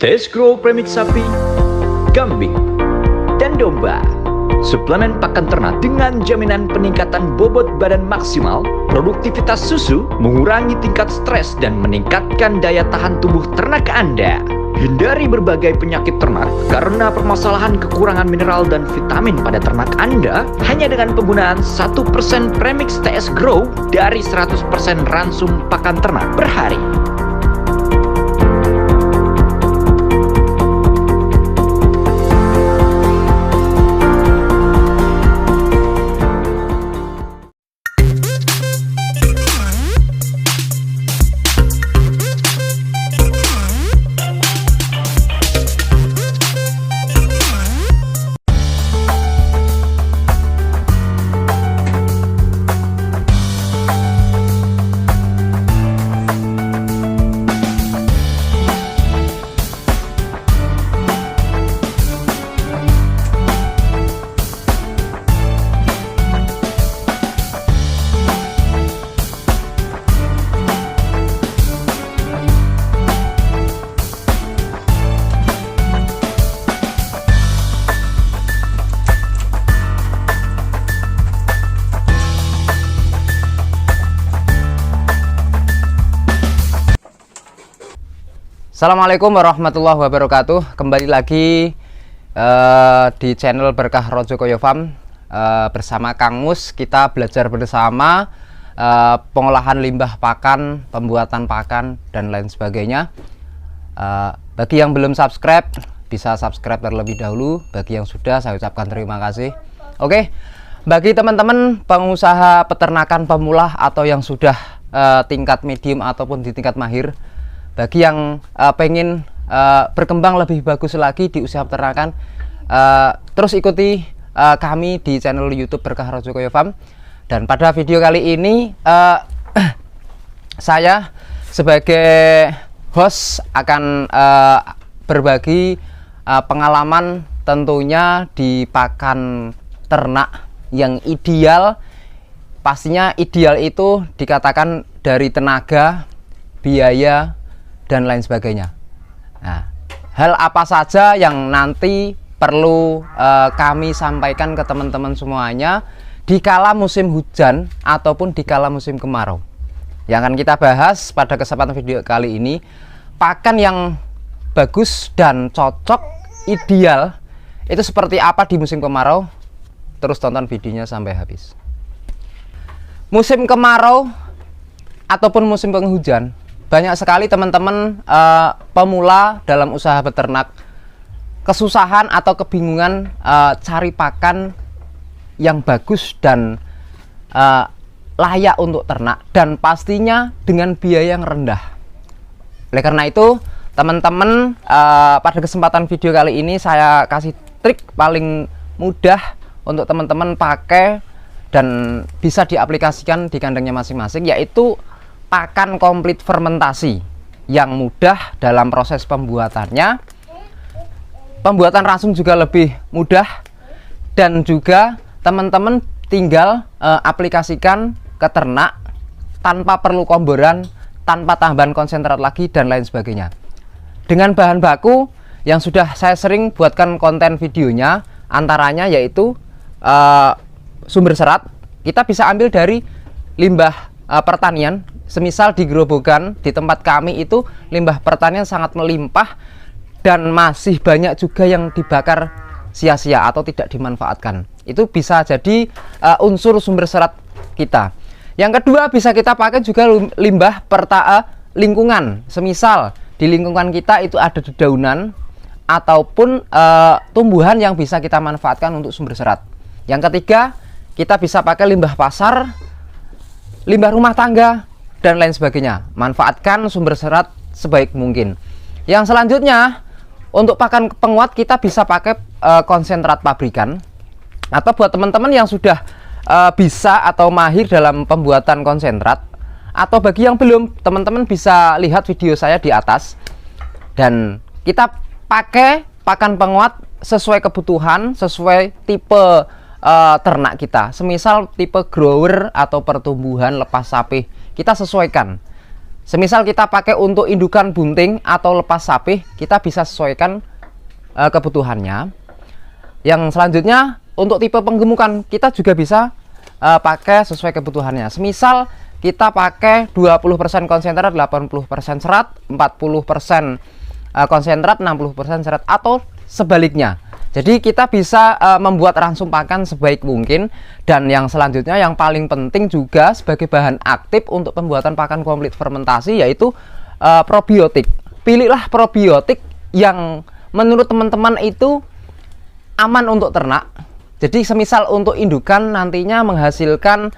TS Grow premix sapi, kambing, dan domba. Suplemen pakan ternak dengan jaminan peningkatan bobot badan maksimal, produktivitas susu, mengurangi tingkat stres, dan meningkatkan daya tahan tubuh ternak Anda. Hindari berbagai penyakit ternak karena permasalahan kekurangan mineral dan vitamin pada ternak Anda hanya dengan penggunaan 1% premix TS Grow dari 100% ransum pakan ternak per hari. Assalamualaikum warahmatullahi wabarakatuh. Kembali lagi di channel Berkah Rojokoyo Farm bersama Kang Mus. Kita belajar bersama pengolahan limbah pakan, pembuatan pakan, dan lain sebagainya. Bagi yang belum subscribe, bisa subscribe terlebih dahulu. Bagi yang sudah, saya ucapkan terima kasih. Oke, bagi teman-teman pengusaha peternakan pemula atau yang sudah tingkat medium ataupun di tingkat mahir, bagi yang pengen berkembang lebih bagus lagi di usaha peternakan, terus ikuti kami di channel YouTube Berkah Rojokoyo Farm. Dan pada video kali ini saya sebagai host akan berbagi pengalaman tentunya di pakan ternak yang ideal. Pastinya ideal itu dikatakan dari tenaga, biaya, dan lain sebagainya. Nah, hal apa saja yang nanti perlu kami sampaikan ke teman-teman semuanya di kala musim hujan ataupun di kala musim kemarau. Yang akan kita bahas pada kesempatan video kali ini, pakan yang bagus dan cocok, ideal itu seperti apa di musim kemarau. Terus tonton videonya sampai habis. Musim kemarau ataupun musim penghujan, banyak sekali teman-teman pemula dalam usaha beternak kesusahan atau kebingungan cari pakan yang bagus dan layak untuk ternak, dan pastinya dengan biaya yang rendah. Oleh karena itu, teman-teman, pada kesempatan video kali ini saya kasih trik paling mudah untuk teman-teman pakai dan bisa diaplikasikan di kandangnya masing-masing, yaitu pakan komplit fermentasi yang mudah dalam proses pembuatannya. Pembuatan ransum juga lebih mudah, dan juga teman-teman tinggal aplikasikan ke ternak tanpa perlu komboran, tanpa tambahan konsentrat lagi, dan lain sebagainya. Dengan bahan baku yang sudah saya sering buatkan konten videonya, antaranya yaitu sumber serat. Kita bisa ambil dari limbah pertanian. Semisal di Grobogan, di tempat kami itu limbah pertanian sangat melimpah, dan masih banyak juga yang dibakar sia-sia atau tidak dimanfaatkan. Itu bisa jadi unsur sumber serat kita. Yang kedua, bisa kita pakai juga limbah lingkungan. Semisal di lingkungan kita itu ada dedaunan ataupun tumbuhan yang bisa kita manfaatkan untuk sumber serat. Yang ketiga, kita bisa pakai limbah pasar, limbah rumah tangga, dan lain sebagainya. Manfaatkan sumber serat sebaik mungkin. Yang selanjutnya, untuk pakan penguat kita bisa pakai konsentrat pabrikan. Atau buat teman-teman yang sudah bisa atau mahir dalam pembuatan konsentrat, atau bagi yang belum, teman-teman bisa lihat video saya di atas. Dan kita pakai pakan penguat sesuai kebutuhan, sesuai tipe ternak kita. Semisal tipe grower atau pertumbuhan lepas sapi, kita sesuaikan. Semisal kita pakai untuk indukan bunting atau lepas sapih, kita bisa sesuaikan kebutuhannya. Yang selanjutnya untuk tipe penggemukan kita juga bisa pakai sesuai kebutuhannya. Semisal kita pakai 20% konsentrat, 80% serat, 40% konsentrat, 60% serat, atau sebaliknya. Jadi kita bisa membuat ransum pakan sebaik mungkin. Dan yang selanjutnya yang paling penting juga sebagai bahan aktif untuk pembuatan pakan komplit fermentasi, yaitu probiotik. Pilihlah probiotik yang menurut teman-teman itu aman untuk ternak. Jadi semisal untuk indukan nantinya menghasilkan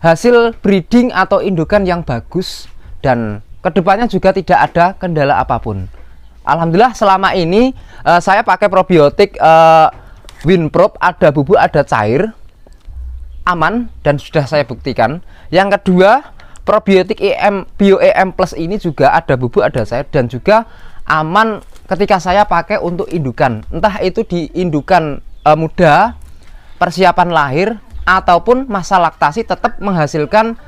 hasil breeding atau indukan yang bagus, dan kedepannya juga tidak ada kendala apapun. Alhamdulillah selama ini saya pakai probiotik Winprop, ada bubuk ada cair, aman dan sudah saya buktikan. Yang kedua, probiotik Bio EM Plus ini juga ada bubuk ada cair dan juga aman ketika saya pakai untuk indukan, entah itu di indukan muda, persiapan lahir, ataupun masa laktasi, tetap menghasilkan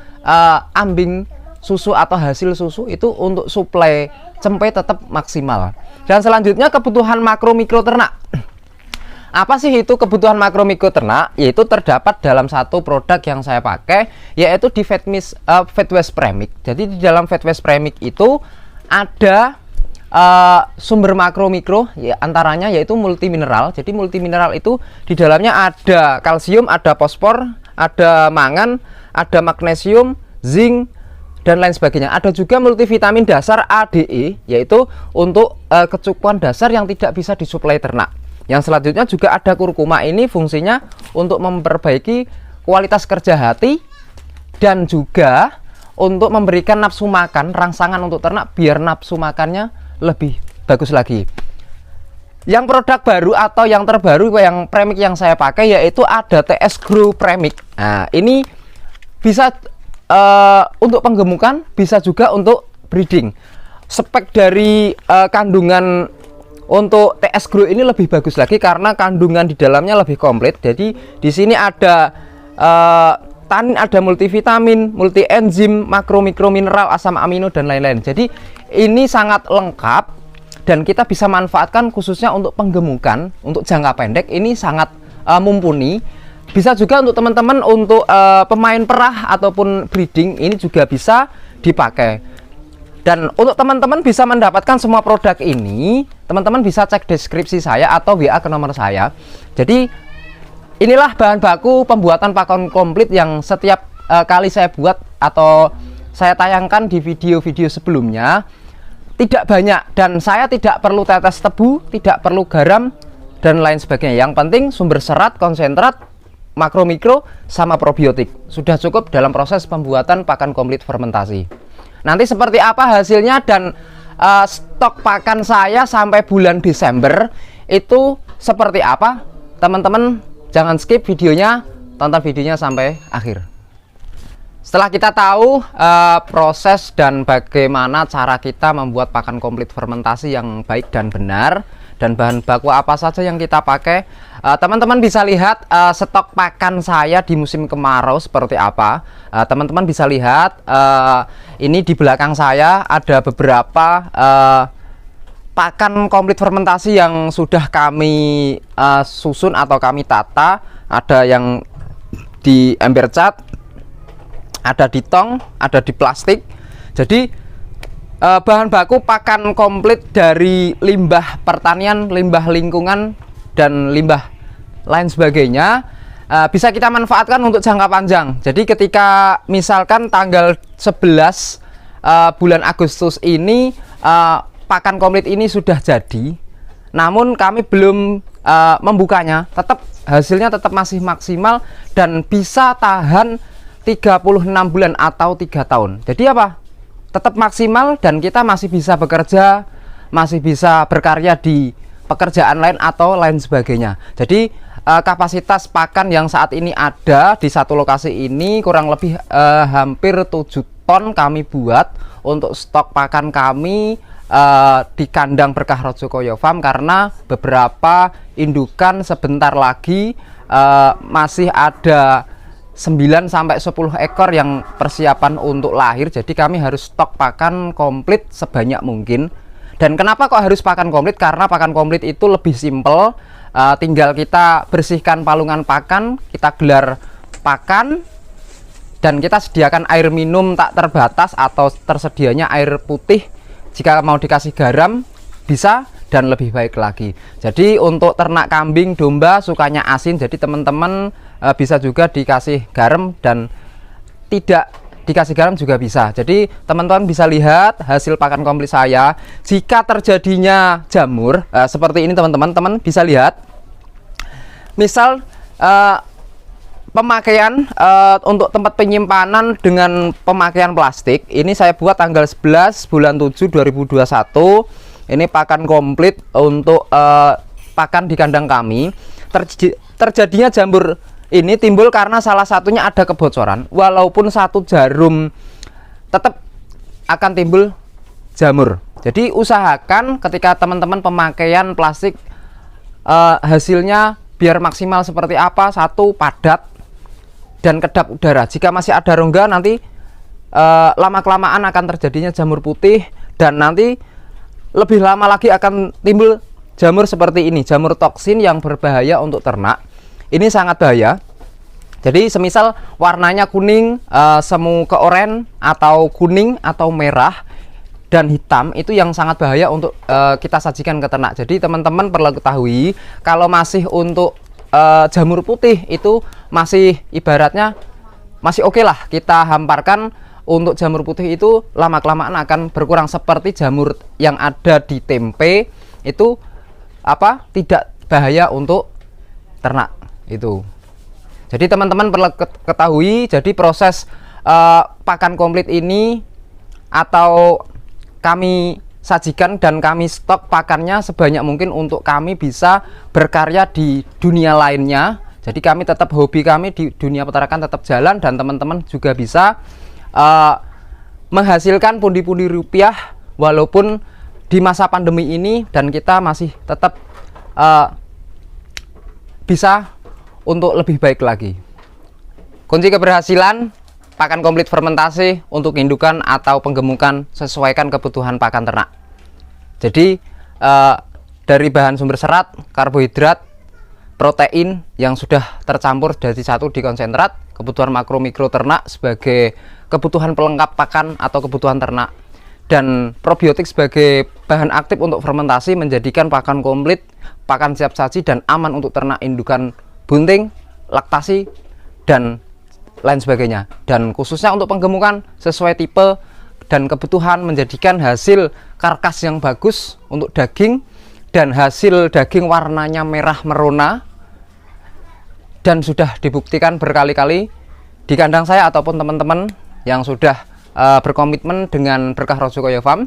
ambing susu atau hasil susu itu untuk suplai cempe tetap maksimal. Dan selanjutnya kebutuhan makro mikro ternak. Apa sih itu kebutuhan makro mikro ternak? Yaitu terdapat dalam satu produk yang saya pakai, yaitu di Feedways Premix. Jadi di dalam Feedways Premix itu ada sumber makro mikro, ya, antaranya yaitu multimineral. Jadi multimineral itu di dalamnya ada kalsium, ada fosfor, ada mangan, ada magnesium, zinc, dan lain sebagainya. Ada juga multivitamin dasar ADE, yaitu untuk kecukupan dasar yang tidak bisa disuplai ternak. Yang selanjutnya juga ada kurkuma, ini fungsinya untuk memperbaiki kualitas kerja hati dan juga untuk memberikan nafsu makan, rangsangan untuk ternak biar nafsu makannya lebih bagus lagi. Yang produk baru atau yang terbaru yang premix yang saya pakai yaitu ada TS Grow Premix. Nah, ini bisa untuk penggemukan, bisa juga untuk breeding. Spek dari kandungan untuk TS Grow ini lebih bagus lagi karena kandungan di dalamnya lebih komplit. Jadi di sini ada tanin, ada multivitamin, multi enzim, makro mikro mineral, asam amino dan lain-lain. Jadi ini sangat lengkap dan kita bisa manfaatkan khususnya untuk penggemukan, untuk jangka pendek ini sangat mumpuni. Bisa juga untuk teman-teman untuk pemain perah ataupun breeding, ini juga bisa dipakai. Dan untuk teman-teman bisa mendapatkan semua produk ini, teman-teman bisa cek deskripsi saya atau WA ke nomor saya. Jadi inilah bahan baku pembuatan pakan komplit yang setiap kali saya buat atau saya tayangkan di video-video sebelumnya. Tidak banyak dan saya tidak perlu tetes tebu, tidak perlu garam dan lain sebagainya. Yang penting sumber serat, konsentrat, makro mikro sama probiotik. Sudah cukup dalam proses pembuatan pakan komplit fermentasi. Nanti seperti apa hasilnya dan stok pakan saya sampai bulan Desember itu seperti apa? Teman-teman jangan skip videonya, tonton videonya sampai akhir. Setelah kita tahu proses dan bagaimana cara kita membuat pakan komplit fermentasi yang baik dan benar, dan bahan baku apa saja yang kita pakai, teman-teman bisa lihat stok pakan saya di musim kemarau seperti apa. Teman-teman bisa lihat ini di belakang saya ada beberapa pakan komplit fermentasi yang sudah kami susun atau kami tata. Ada yang di ember cat, ada di tong, ada di plastik. Jadi bahan baku pakan komplit dari limbah pertanian, limbah lingkungan, dan limbah lain sebagainya bisa kita manfaatkan untuk jangka panjang. Jadi ketika misalkan tanggal 11 bulan Agustus ini pakan komplit ini sudah jadi, namun kami belum membukanya, tetap hasilnya tetap masih maksimal dan bisa tahan 36 bulan atau 3 tahun. Jadi apa? Tetap maksimal dan kita masih bisa bekerja, masih bisa berkarya di pekerjaan lain atau lain sebagainya. Jadi kapasitas pakan yang saat ini ada di satu lokasi ini kurang lebih hampir 7 ton kami buat untuk stok pakan kami di kandang Berkah Rojokoyo Farm, karena beberapa indukan sebentar lagi masih ada 9 sampai 10 ekor yang persiapan untuk lahir. Jadi kami harus stok pakan komplit sebanyak mungkin. Dan kenapa kok harus pakan komplit? Karena pakan komplit itu lebih simpel. Tinggal kita bersihkan palungan pakan, kita gelar pakan, dan kita sediakan air minum tak terbatas atau tersedianya air putih. Jika mau dikasih garam bisa, dan lebih baik lagi. Jadi untuk ternak kambing, domba sukanya asin, jadi teman-teman bisa juga dikasih garam, dan tidak dikasih garam juga bisa. Jadi teman-teman bisa lihat hasil pakan komplit saya. Jika terjadinya jamur seperti ini teman-teman bisa lihat. Misal pemakaian untuk tempat penyimpanan dengan pemakaian plastik, ini saya buat tanggal 11 bulan 7 2021. Ini pakan komplit untuk pakan di kandang kami. Terjadinya jamur ini timbul karena salah satunya ada kebocoran. Walaupun satu jarum, tetap akan timbul jamur. Jadi usahakan ketika teman-teman pemakaian plastik, hasilnya biar maksimal seperti apa. Satu, padat dan kedap udara. Jika masih ada rongga, nanti lama-kelamaan akan terjadinya jamur putih, dan nanti lebih lama lagi akan timbul jamur seperti ini, jamur toksin yang berbahaya untuk ternak. Ini sangat bahaya. Jadi semisal warnanya kuning, semu ke oranye, atau kuning atau merah dan hitam, itu yang sangat bahaya untuk kita sajikan ke ternak. Jadi teman-teman perlu ketahui, kalau masih untuk jamur putih itu masih ibaratnya masih oke lah kita hamparkan. Untuk jamur putih itu lama-kelamaan akan berkurang, seperti jamur yang ada di tempe itu tidak bahaya untuk ternak itu. Jadi teman-teman perlu ketahui, jadi proses pakan komplit ini atau kami sajikan dan kami stok pakannya sebanyak mungkin untuk kami bisa berkarya di dunia lainnya. Jadi kami tetap, hobi kami di dunia peternakan tetap jalan, dan teman-teman juga bisa menghasilkan pundi-pundi rupiah walaupun di masa pandemi ini, dan kita masih tetap bisa untuk lebih baik lagi. Kunci keberhasilan pakan komplit fermentasi untuk indukan atau penggemukan, sesuaikan kebutuhan pakan ternak. Jadi dari bahan sumber serat, karbohidrat, protein yang sudah tercampur jadi satu di konsentrat, kebutuhan makro mikro ternak sebagai kebutuhan pelengkap pakan atau kebutuhan ternak, dan probiotik sebagai bahan aktif untuk fermentasi, menjadikan pakan komplit pakan siap saji dan aman untuk ternak indukan, bunting, laktasi, dan lain sebagainya. Dan khususnya untuk penggemukan sesuai tipe dan kebutuhan, menjadikan hasil karkas yang bagus untuk daging, dan hasil daging warnanya merah merona, dan sudah dibuktikan berkali-kali di kandang saya ataupun teman-teman yang sudah berkomitmen dengan Berkah Rajokoyo Farm.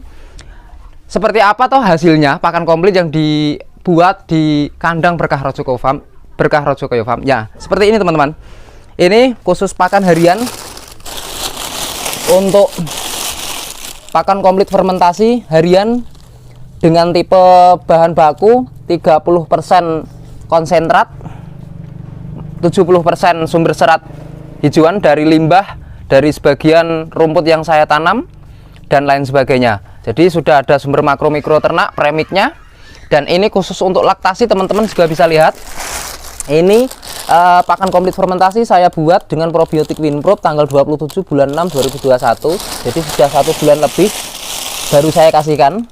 Seperti apa toh hasilnya pakan komplit yang dibuat di kandang Berkah Rajokoyo Farm, Berkah Rajokoyo Farm? Ya, seperti ini teman-teman. Ini khusus pakan harian untuk pakan komplit fermentasi harian dengan tipe bahan baku 30% konsentrat, 70% sumber serat hijauan dari limbah, dari sebagian rumput yang saya tanam, dan lain sebagainya. Jadi sudah ada sumber makro mikro ternak, premiknya. Dan ini khusus untuk laktasi, teman-teman juga bisa lihat. Ini pakan komplit fermentasi saya buat dengan probiotik Winprop tanggal 27 bulan 6 2021. Jadi sudah 1 bulan lebih baru saya kasihkan.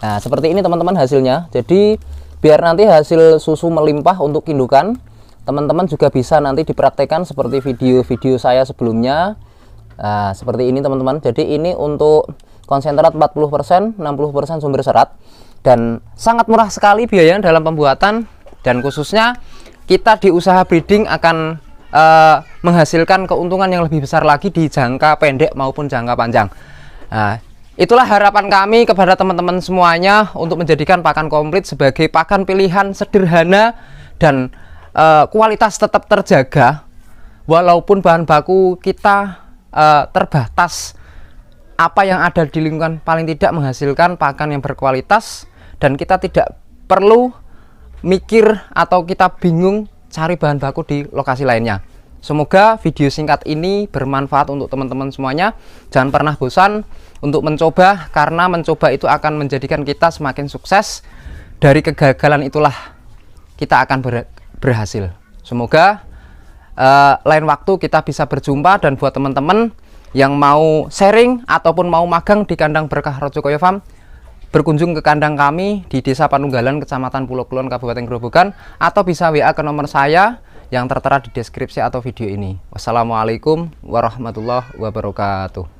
Nah, seperti ini teman-teman hasilnya. Jadi biar nanti hasil susu melimpah untuk indukan, teman-teman juga bisa nanti dipraktekkan seperti video-video saya sebelumnya. Nah, seperti ini teman-teman. Jadi ini untuk konsentrat 40%, 60% sumber serat, dan sangat murah sekali biayanya dalam pembuatan. Dan khususnya kita di usaha breeding akan menghasilkan keuntungan yang lebih besar lagi di jangka pendek maupun jangka panjang. Nah, itulah harapan kami kepada teman-teman semuanya untuk menjadikan pakan komplit sebagai pakan pilihan sederhana dan kualitas tetap terjaga walaupun bahan baku kita terbatas. Apa yang ada di lingkungan paling tidak menghasilkan pakan yang berkualitas, dan kita tidak perlu mikir atau kita bingung cari bahan baku di lokasi lainnya. Semoga video singkat ini bermanfaat untuk teman-teman semuanya. Jangan pernah bosan untuk mencoba, karena mencoba itu akan menjadikan kita semakin sukses. Dari kegagalan itulah kita akan berhasil. Semoga lain waktu kita bisa berjumpa. Dan buat teman-teman yang mau sharing ataupun mau magang di kandang Berkah Rajokoyo Farm, berkunjung ke kandang kami di Desa Panunggalan, Kecamatan Pulau Kulon, Kabupaten Grobogan, atau bisa WA ke nomor saya yang tertera di deskripsi atau video ini. Wassalamualaikum warahmatullahi wabarakatuh.